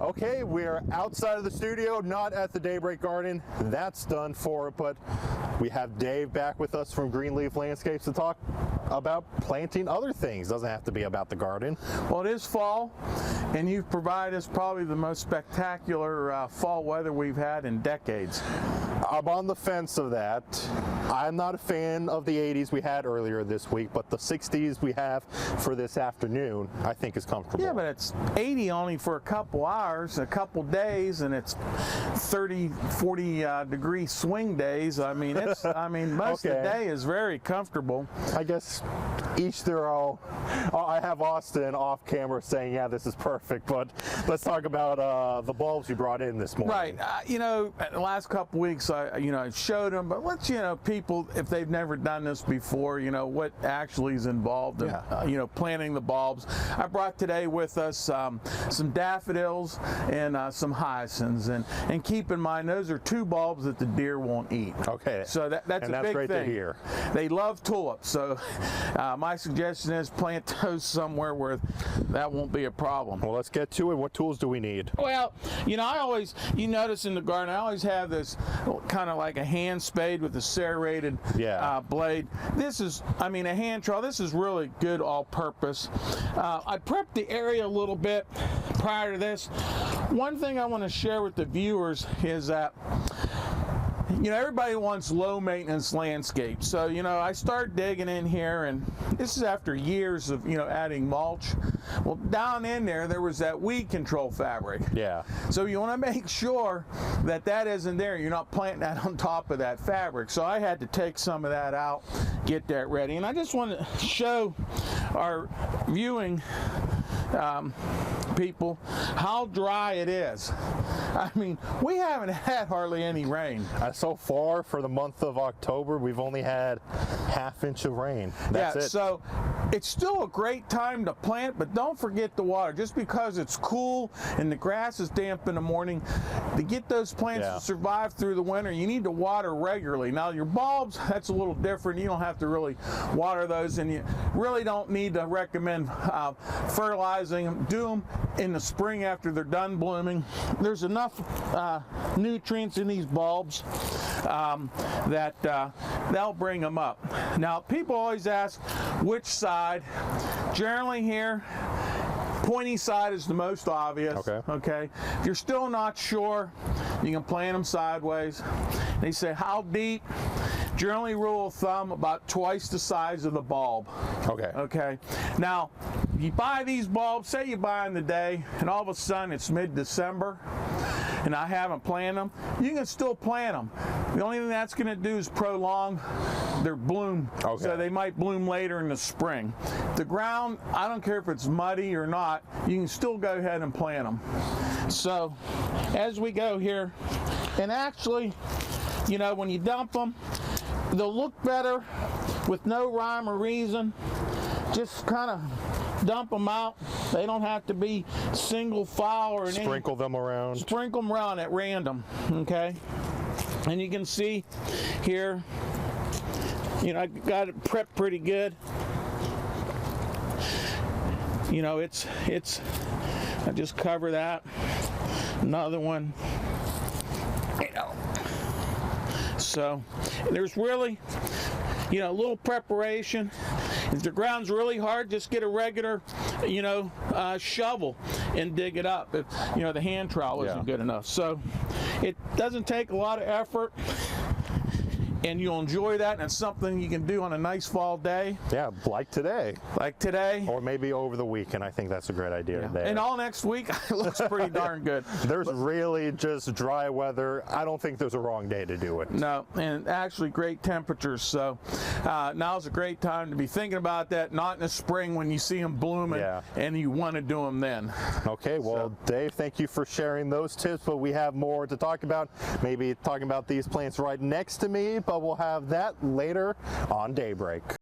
Okay, we're outside of the studio, not at the Daybreak garden. That's done for it, but we have Dave back with us from Greenleaf Landscapes to talk about planting other things. Doesn't have to be about the garden. Well, it is fall, and you've provided us probably the most spectacular fall weather we've had in decades. I'm on the fence of that. I'm not a fan of the 80s we had earlier this week, but the 60s we have for this afternoon, I think is comfortable. Yeah, but it's 80 only for a couple hours, a couple days, and it's 30, 40 degree swing days. I mean, most of the day is very comfortable. I guess each their own. I have Austin off camera saying, yeah, this is perfect, but let's talk about the bulbs you brought in this morning. Right. The last couple weeks, I showed them, but let's, people, if they've never done this before, what actually is involved in, planting the bulbs. I brought today with us some daffodils and some hyacinths, and keep in mind, those are two bulbs that the deer won't eat. Okay. So that's a big great thing. To hear. They love tulips, so my suggestion is plant those somewhere where that won't be a problem. Well, let's get to it. What tools do we need? Well, I always, you notice in the garden, I always have this kind of like a hand spade with a serrated blade. This is, a hand trowel. This is really good all-purpose. I prepped the area a little bit prior to this. One thing I want to share with the viewers is that everybody wants low maintenance landscapes. So, I start digging in here, and this is after years of, adding mulch. Well, down in there was that weed control fabric. Yeah. So you want to make sure that that isn't there. You're not planting that on top of that fabric. So I had to take some of that out, get that ready. And I just want to show our viewing people how dry it is. We haven't had hardly any rain. So far for the month of October, we've only had ½ inch of rain. That's it. So it's still a great time to plant, but don't forget the water. Just because it's cool and the grass is damp in the morning, to get those plants to survive through the winter, you need to water regularly. Now your bulbs, that's a little different. You don't have to really water those, and you really don't need to recommend fertilizing them. Do them in the spring after they're done blooming. There's enough nutrients in these bulbs that they'll bring them up. Now, people always ask which side. Generally here, pointy side is the most obvious. Okay. If you're still not sure, you can plant them sideways. They say how deep. Generally, rule of thumb, about twice the size of the bulb. Okay. Now, you buy these bulbs, say you buy them today, and all of a sudden it's mid-December, and I haven't planted them, you can still plant them. The only thing that's going to do is prolong their bloom. So they might bloom later in the spring. The ground, I don't care if it's muddy or not, you can still go ahead and plant them. So as we go here, and actually, when you dump them, they'll look better with no rhyme or reason. Just kind of dump them out. They don't have to be single file or anything. Sprinkle them around. Sprinkle them around at random, okay? And you can see here, I got it prepped pretty good. I just cover that. Another one. So there's really, a little preparation. If the ground's really hard, just get a regular, shovel and dig it up. If, the hand trowel isn't good enough. So it doesn't take a lot of effort, and you'll enjoy that, and it's something you can do on a nice fall day. Yeah, like today. Or maybe over the weekend. I think that's a great idea there. And all next week, it looks pretty darn good. There's really just dry weather. I don't think there's a wrong day to do it. No, and actually great temperatures. So now's a great time to be thinking about that, not in the spring when you see them blooming and you want to do them then. Okay, well, Dave, thank you for sharing those tips, but we have more to talk about. Maybe talking about these plants right next to me, but we'll have that later on Daybreak.